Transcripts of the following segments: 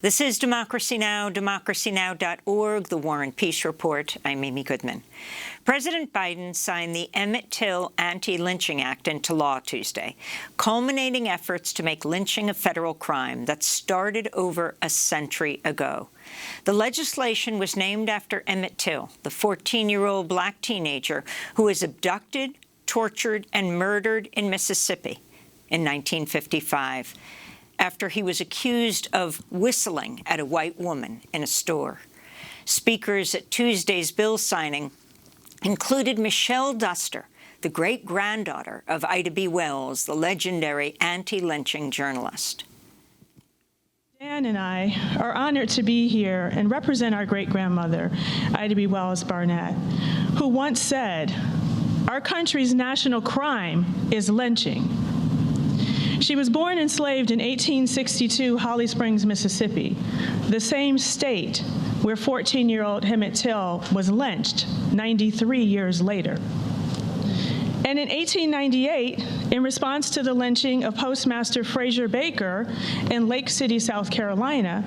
This is Democracy Now!, democracynow.org, The War and Peace Report. I'm Amy Goodman. President Biden signed the Emmett Till Anti-Lynching Act into law Tuesday, culminating efforts to make lynching a federal crime that started over a century ago. The legislation was named after Emmett Till, the 14-year-old black teenager who was abducted, tortured, and murdered in Mississippi in 1955. After he was accused of whistling at a white woman in a store. Speakers at Tuesday's bill signing included Michelle Duster, the great-granddaughter of Ida B. Wells, the legendary anti-lynching journalist. Dan and I are honored to be here and represent our great-grandmother, Ida B. Wells Barnett, who once said, "Our country's national crime is lynching." She was born enslaved in 1862, Holly Springs, Mississippi, the same state where 14-year-old Emmett Till was lynched 93 years later. And in 1898, in response to the lynching of Postmaster Fraser Baker in Lake City, South Carolina,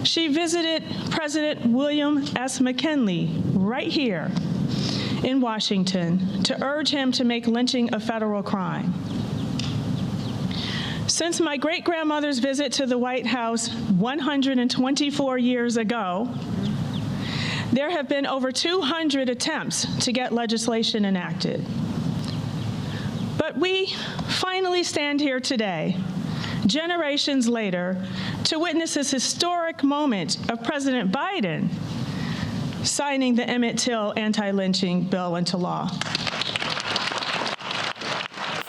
she visited President William S. McKinley right here in Washington to urge him to make lynching a federal crime. Since my great-grandmother's visit to the White House 124 years ago, there have been over 200 attempts to get legislation enacted. But we finally stand here today, generations later, to witness this historic moment of President Biden signing the Emmett Till anti-lynching bill into law.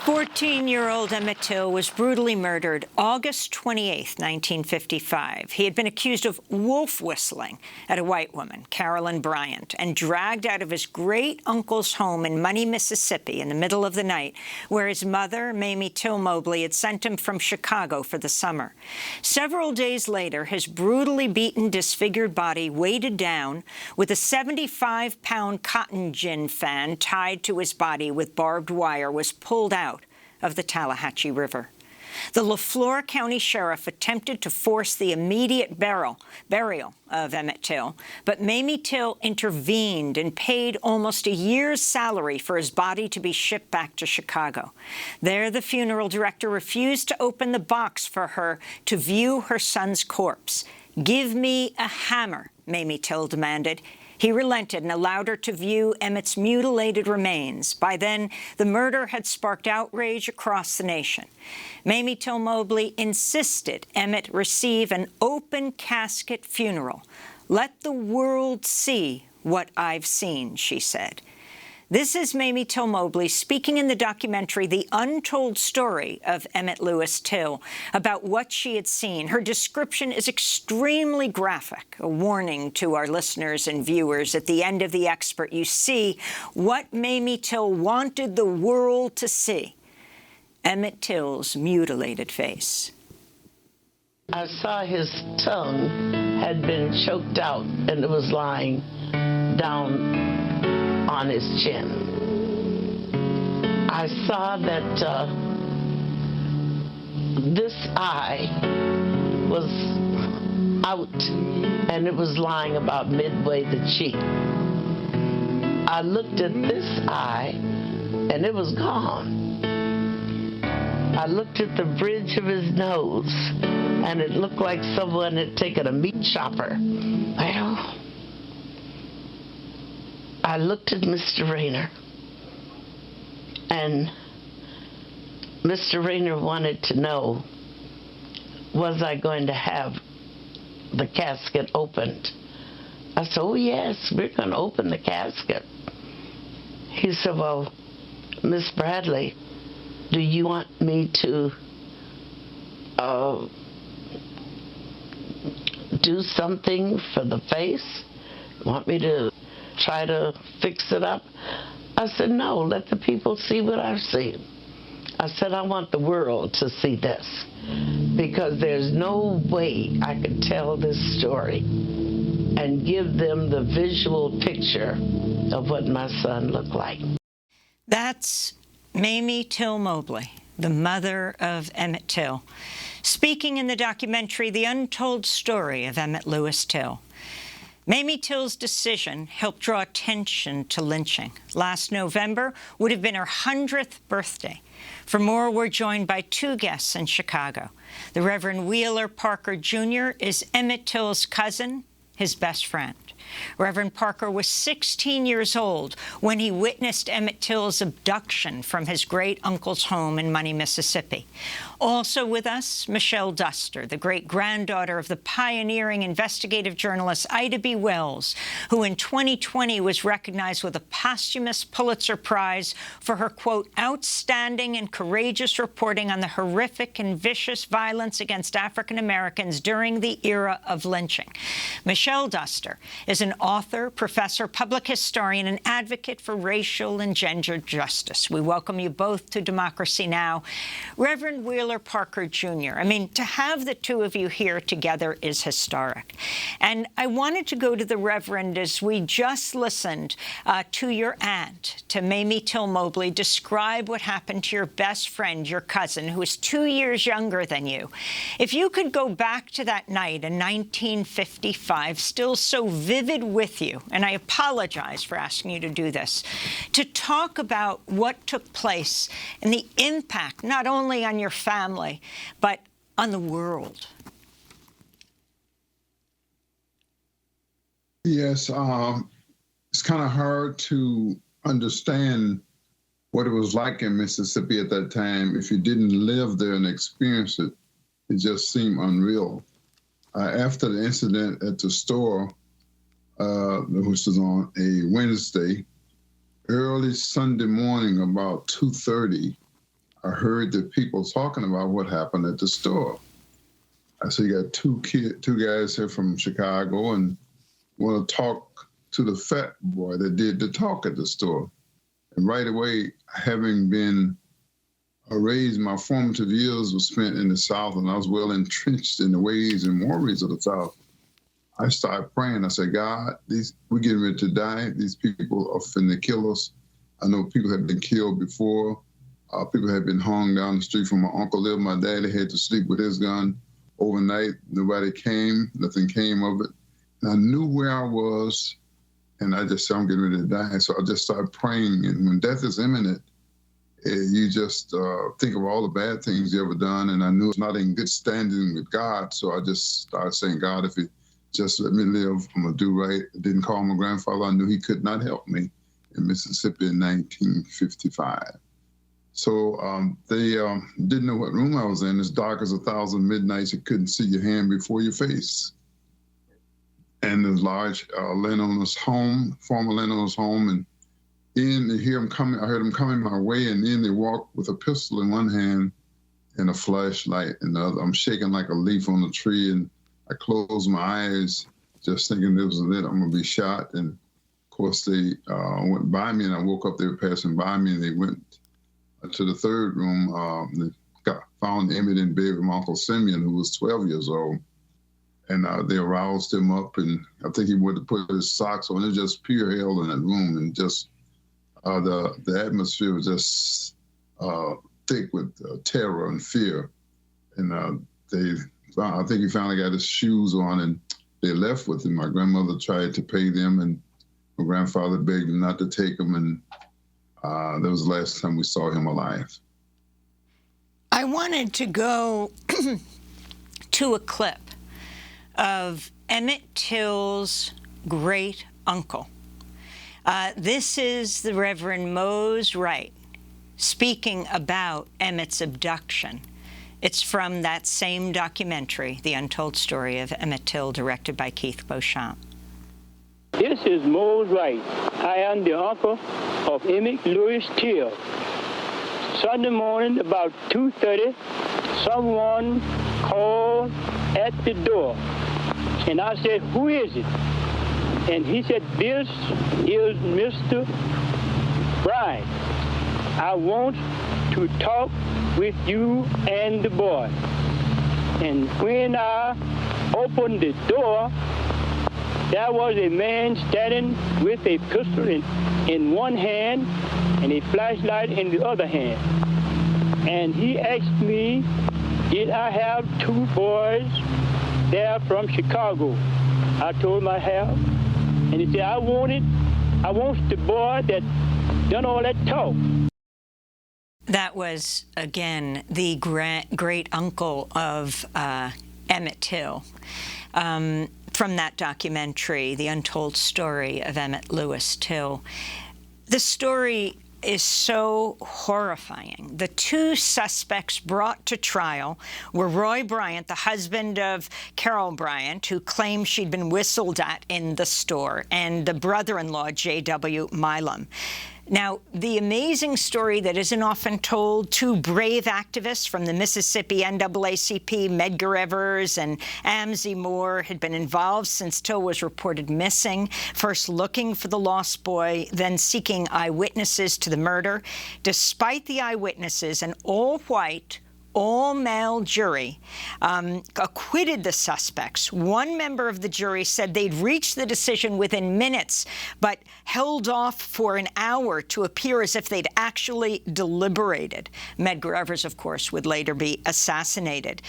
14-year-old Emmett Till was brutally murdered August 28, 1955. He had been accused of wolf whistling at a white woman, Carolyn Bryant, and dragged out of his great-uncle's home in Money, Mississippi in the middle of the night, where his mother, Mamie Till Mobley, had sent him from Chicago for the summer. Several days later, his brutally beaten, disfigured body, weighted down with a 75-pound cotton gin fan tied to his body with barbed wire, was pulled out of the Tallahatchie River. The LaFleur County Sheriff attempted to force the immediate burial of Emmett Till, but Mamie Till intervened and paid almost a year's salary for his body to be shipped back to Chicago. There, the funeral director refused to open the box for her to view her son's corpse. "Give me a hammer," Mamie Till demanded. He relented and allowed her to view Emmett's mutilated remains. By then, the murder had sparked outrage across the nation. Mamie Till Mobley insisted Emmett receive an open casket funeral. "Let the world see what I've seen," she said. This is Mamie Till Mobley speaking in the documentary The Untold Story of Emmett Lewis Till about what she had seen. Her description is extremely graphic, a warning to our listeners and viewers. At the end of the expert, you see what Mamie Till wanted the world to see: Emmett Till's mutilated face. I saw his tongue had been choked out and it was lying down on his chin. I saw that this eye was out and it was lying about midway the cheek. I looked at this eye and it was gone. I looked at the bridge of his nose and it looked like someone had taken a meat chopper. Well, I looked at Mr. Rayner, and Mr. Rayner wanted to know, was I going to have the casket opened? I said, "Oh, yes, we're going to open the casket." He said, "Well, Miss Bradley, do you want me to do something for the face? Want me to try to fix it up?" I said, "No, let the people see what I've seen." I said, "I want the world to see this, because there's no way I could tell this story and give them the visual picture of what my son looked like." That's Mamie Till Mobley, the mother of Emmett Till, speaking in the documentary The Untold Story of Emmett Lewis Till. Mamie Till's decision helped draw attention to lynching. Last November would have been her 100th birthday. For more, we're joined by two guests in Chicago. The Reverend Wheeler Parker Jr. is Emmett Till's cousin, his best friend. Reverend Parker was 16 years old when he witnessed Emmett Till's abduction from his great-uncle's home in Money, Mississippi. Also with us, Michelle Duster, the great-granddaughter of the pioneering investigative journalist Ida B. Wells, who in 2020 was recognized with a posthumous Pulitzer Prize for her, quote, outstanding and courageous reporting on the horrific and vicious violence against African Americans during the era of lynching. Michelle Duster is an author, professor, public historian, and advocate for racial and gender justice. We welcome you both to Democracy Now! Reverend Wheeler Parker Jr., I mean, to have the two of you here together is historic. And I wanted to go to the Reverend as we just listened to your aunt, to Mamie Till Mobley, describe what happened to your best friend, your cousin, who is 2 years younger than you. If you could go back to that night in 1955, still so vivid with you, and I apologize for asking you to do this, to talk about what took place and the impact not only on your family, but on the world. Yes, it's kind of hard to understand what it was like in Mississippi at that time. If you didn't live there and experience it, it just seemed unreal. After the incident at the store, which was on a Wednesday, early Sunday morning, about 2:30, I heard the people talking about what happened at the store. I said, you got two guys here from Chicago and want to talk to the fat boy that did the talk at the store. And right away, having been raised, my formative years were spent in the South, and I was well entrenched in the ways and mores of the South. I started praying. I said, God, we're getting ready to die. These people are finna kill us. I know people have been killed before. People had been hung down the street from my uncle lived. My daddy had to sleep with his gun overnight. Nobody came. Nothing came of it. And I knew where I was, and I just said, I'm getting ready to die. So I just started praying. And when death is imminent, you just think of all the bad things you ever done. And I knew it's not in good standing with God. So I just started saying, God, if you just let me live, I'm going to do right. I didn't call my grandfather. I knew he could not help me in Mississippi in 1955. So they didn't know what room I was in. As dark as 1,000 midnights, you couldn't see your hand before your face. And there's large landowner's home, former landowner's home, and I heard them coming my way, and then they walked with a pistol in one hand and a flashlight in the other. I'm shaking like a leaf on a tree, and I closed my eyes, just thinking this was it, I'm gonna be shot. And of course they went by me, and I woke up, they were passing by me, and they went to the third room. They found Emmett in bed with my Uncle Simeon, who was 12 years old. And they aroused him up, and I think he would have put his socks on. It was just pure hell in that room, and just the atmosphere was just thick with terror and fear. And I think he finally got his shoes on, and they left with him. My grandmother tried to pay them, and my grandfather begged him not to take them, and that was the last time we saw him alive. I wanted to go to a clip of Emmett Till's great uncle. This is the Reverend Mose Wright speaking about Emmett's abduction. It's from that same documentary, The Untold Story of Emmett Till, directed by Keith Beauchamp. This is Mose Wright. I am the uncle of Emmett Lewis Till. Sunday morning, about 2:30, someone called at the door. And I said, who is it? And he said, this is Mr. Bryant. I want to talk with you and the boy. And when I opened the door, there was a man standing with a pistol in one hand and a flashlight in the other hand. And he asked me did I have two boys there from Chicago? I told him I have. And he said, I want the boy that done all that talk. That was, again, the great uncle of Emmett Till. From that documentary, The Untold Story of Emmett Lewis Till. The story is so horrifying. The two suspects brought to trial were Roy Bryant, the husband of Carol Bryant, who claimed she'd been whistled at in the store, and the brother-in-law, J.W. Milam. Now, the amazing story that isn't often told, two brave activists from the Mississippi NAACP, Medgar Evers and Amzie Moore, had been involved since Till was reported missing, first looking for the lost boy, then seeking eyewitnesses to the murder. Despite the eyewitnesses, an all-white, all-male jury acquitted the suspects. One member of the jury said they'd reached the decision within minutes, but held off for an hour to appear as if they'd actually deliberated. Medgar Evers, of course, would later be assassinated.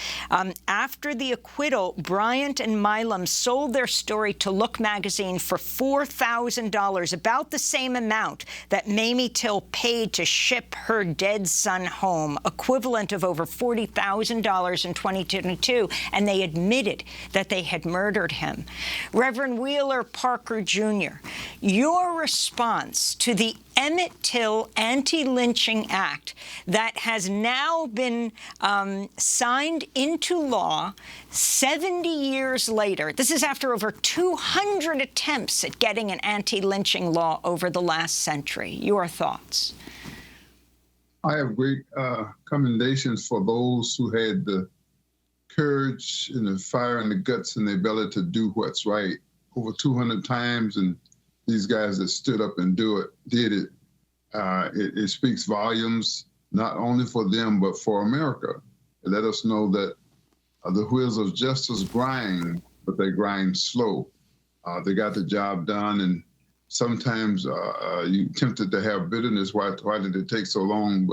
After the acquittal, Bryant and Milam sold their story to Look magazine for $4,000, about the same amount that Mamie Till paid to ship her dead son home, equivalent of over $40,000 in 2022, and they admitted that they had murdered him. Reverend Wheeler Parker Jr., your response to the Emmett Till Anti-Lynching Act that has now been signed into law 70 years later. This is after over 200 attempts at getting an anti-lynching law over the last century. Your thoughts? I have great commendations for those who had the courage and the fire and the guts and the ability to do what's right over 200 times, and these guys that stood up and did it. It speaks volumes, not only for them, but for America. It let us know that the wheels of justice grind, but they grind slow. They got the job done, and sometimes you're tempted to have bitterness. Why did it take so long?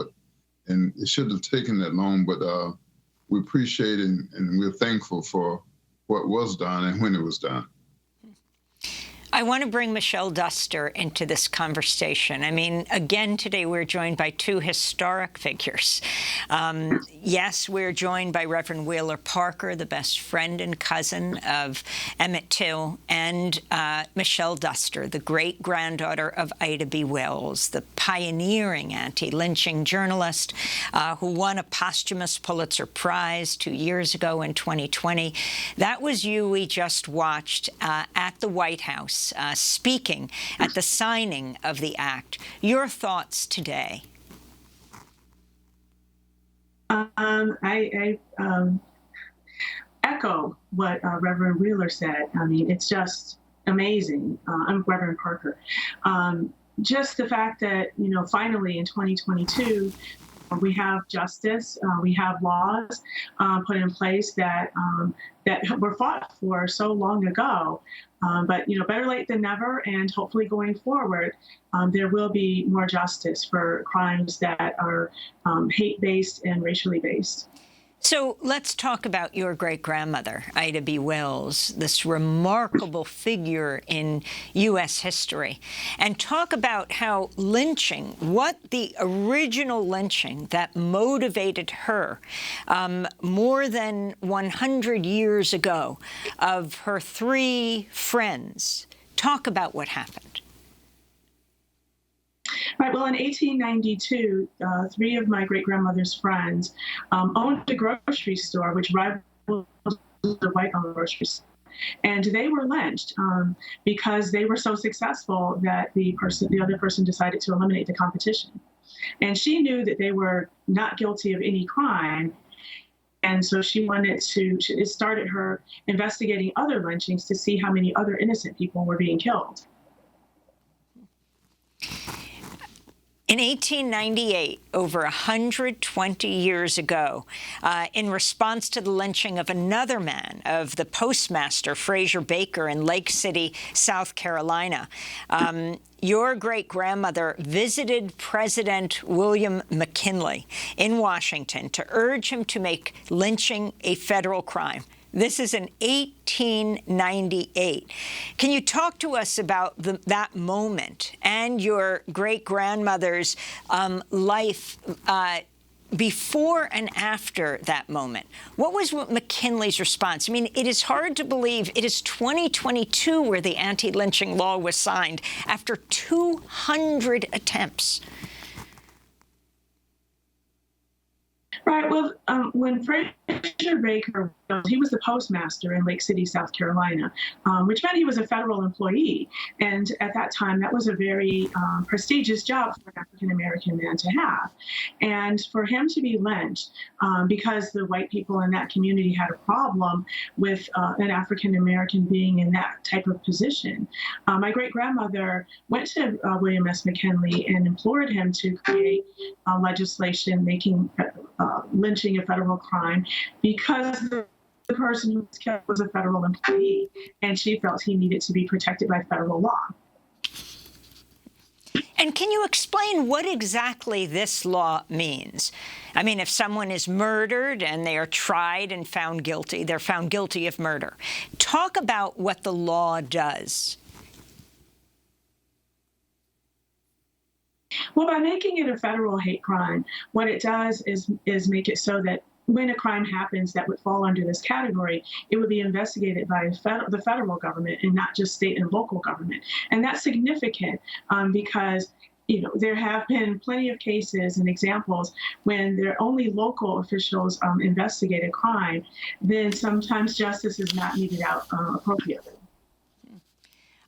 And it shouldn't have taken that long, but we appreciate it, and we're thankful for what was done and when it was done. I want to bring Michelle Duster into this conversation. I mean, again, today we're joined by two historic figures. Yes, we're joined by Reverend Wheeler Parker, the best friend and cousin of Emmett Till, and Michelle Duster, the great-granddaughter of Ida B. Wells, the pioneering anti-lynching journalist who won a posthumous Pulitzer Prize 2 years ago in 2020. That was you we just watched at the White House. Speaking at the signing of the act. Your thoughts today? I echo what Reverend Wheeler said. I mean, it's just amazing. I'm Reverend Parker. Just the fact that, finally in 2022, we have justice, we have laws put in place that were fought for so long ago. But better late than never, and hopefully going forward, there will be more justice for crimes that are hate-based and racially based. So let's talk about your great-grandmother, Ida B. Wells, this remarkable figure in U.S. history, and talk about how lynching, what the original lynching that motivated her more than 100 years ago of her three friends. Talk about what happened. Right. Well, in 1892, three of my great-grandmother's friends owned a grocery store, which rivaled the white-owned grocery store. And they were lynched because they were so successful that the other person decided to eliminate the competition. And she knew that they were not guilty of any crime. And so it started her investigating other lynchings to see how many other innocent people were being killed. In 1898, over 120 years ago, in response to the lynching of another man, of the postmaster, Fraser Baker, in Lake City, South Carolina, your great-grandmother visited President William McKinley in Washington to urge him to make lynching a federal crime. This is in 1898. Can you talk to us about that moment and your great-grandmother's life before and after that moment? What was McKinley's response? I mean, it is hard to believe it is 2022 where the anti-lynching law was signed after 200 attempts. Right. Well, when Fraser Baker, he was the postmaster in Lake City, South Carolina, which meant he was a federal employee. And at that time, that was a very prestigious job for an African-American man to have. And for him to be lynched because the white people in that community had a problem with an African-American being in that type of position, my great-grandmother went to William S. McKinley and implored him to create legislation making lynching a federal crime because the person who was killed was a federal employee, and she felt he needed to be protected by federal law. And can you explain what exactly this law means? I mean, if someone is murdered and they are tried and found guilty, they're found guilty of murder. Talk about what the law does. Well, by making it a federal hate crime, what it does is make it so that when a crime happens that would fall under this category, it would be investigated by the federal government and not just state and local government. And that's significant because there have been plenty of cases and examples when there only local officials investigate a crime, then sometimes justice is not meted out appropriately.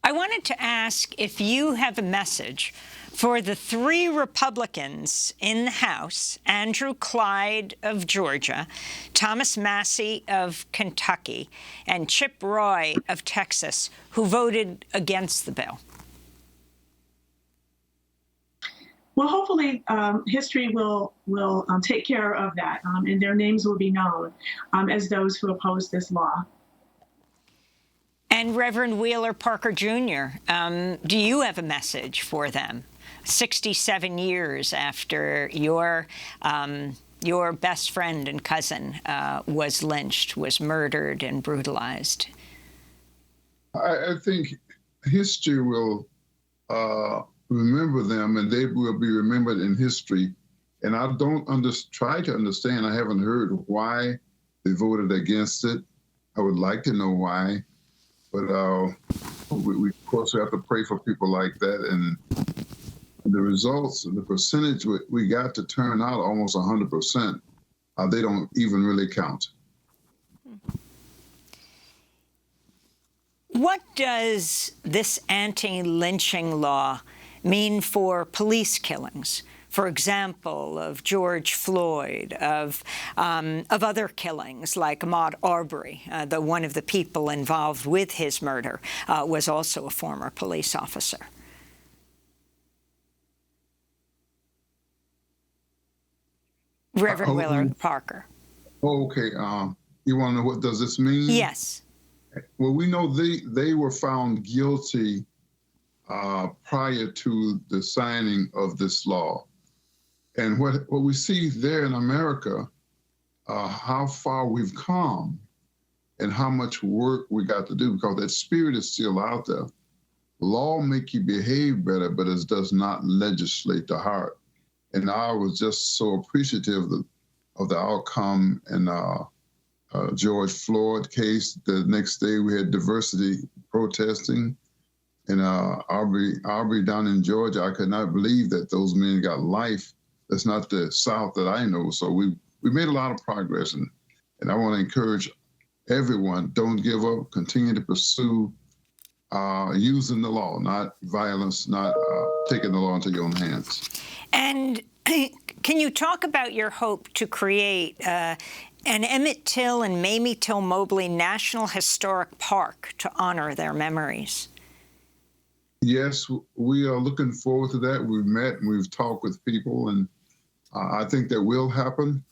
I wanted to ask if you have a message for the 3 Republicans in the House, Andrew Clyde of Georgia, Thomas Massie of Kentucky, and Chip Roy of Texas, who voted against the bill. Well, hopefully history will take care of that, and their names will be known as those who oppose this law. And Reverend Wheeler Parker Jr., do you have a message for them? 67 years after your best friend and cousin was lynched, was murdered and brutalized. I think history will remember them, and they will be remembered in history. And I don't try to understand. I haven't heard why they voted against it. I would like to know why. But we of course, have to pray for people like that. And the results, the percentage we got to turn out almost 100%, they don't even really count. What does this anti-lynching law mean for police killings? For example, of George Floyd, of other killings like Ahmaud Arbery, one of the people involved with his murder, was also a former police officer. Reverend Wheeler Parker. Okay. You want to know what does this mean? Yes. Well, we know they were found guilty prior to the signing of this law. And what we see there in America, how far we've come and how much work we got to do, because that spirit is still out there. Law make you behave better, but it does not legislate the heart. And I was just so appreciative of the outcome in George Floyd case. The next day we had diversity protesting. In Arbery down in Georgia, I could not believe that those men got life. That's not the South that I know. So we made a lot of progress, and I want to encourage everyone, don't give up, continue to pursue using the law, not violence, not taking the law into your own hands. And can you talk about your hope to create an Emmett Till and Mamie Till Mobley National Historic Park to honor their memories? Yes, we are looking forward to that. We've met and we've talked with people, and I think that will happen.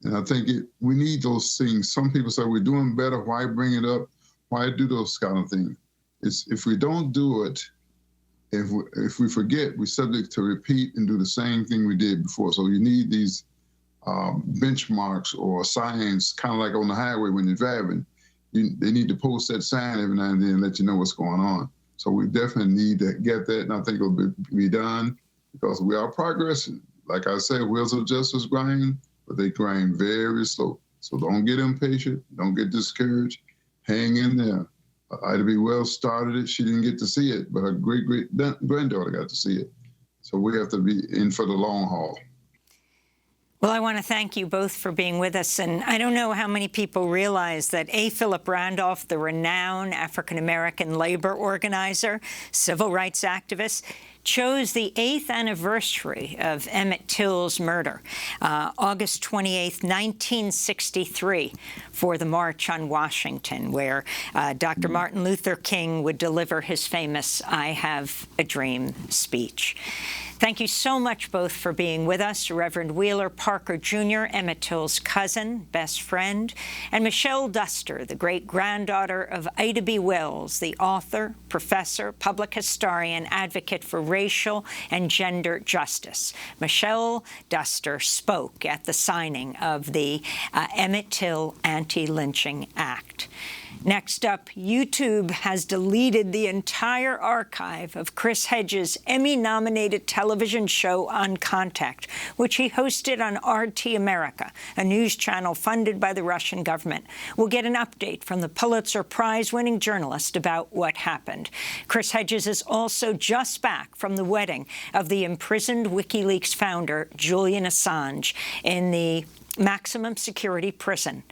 And I think we need those things. Some people say we're doing better. Why bring it up? Why do those kind of things? If we don't do it, if we forget, we're subject to repeat and do the same thing we did before. So you need these benchmarks or signs, kind of like on the highway when you're driving. They need to post that sign every now and then and let you know what's going on. So we definitely need to get that, and I think it'll be done because we are progressing. Like I said, wheels of justice grind, but they grind very slow. So don't get impatient. Don't get discouraged. Hang in there. Ida B. Wells started it. She didn't get to see it, but her great-great-granddaughter got to see it. So we have to be in for the long haul. Well, I want to thank you both for being with us. And I don't know how many people realize that A. Philip Randolph, the renowned African-American labor organizer, civil rights activist, chose the 8th anniversary of Emmett Till's murder, August 28th, 1963, for the March on Washington, where Dr. Martin Luther King would deliver his famous "I Have a Dream" speech. Thank you so much both for being with us. Reverend Wheeler Parker Jr., Emmett Till's cousin, best friend, and Michelle Duster, the great-granddaughter of Ida B. Wells, the author, professor, public historian, advocate for racial and gender justice. Michelle Duster spoke at the signing of the Emmett Till Anti-Lynching Act. Next up, YouTube has deleted the entire archive of Chris Hedges' Emmy-nominated television show On Contact, which he hosted on RT America, a news channel funded by the Russian government. We'll get an update from the Pulitzer Prize-winning journalist about what happened. Chris Hedges is also just back from the wedding of the imprisoned WikiLeaks founder, Julian Assange, in the maximum security prison,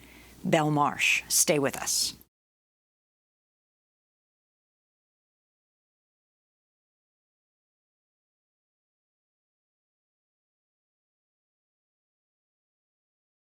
Belmarsh. Stay with us.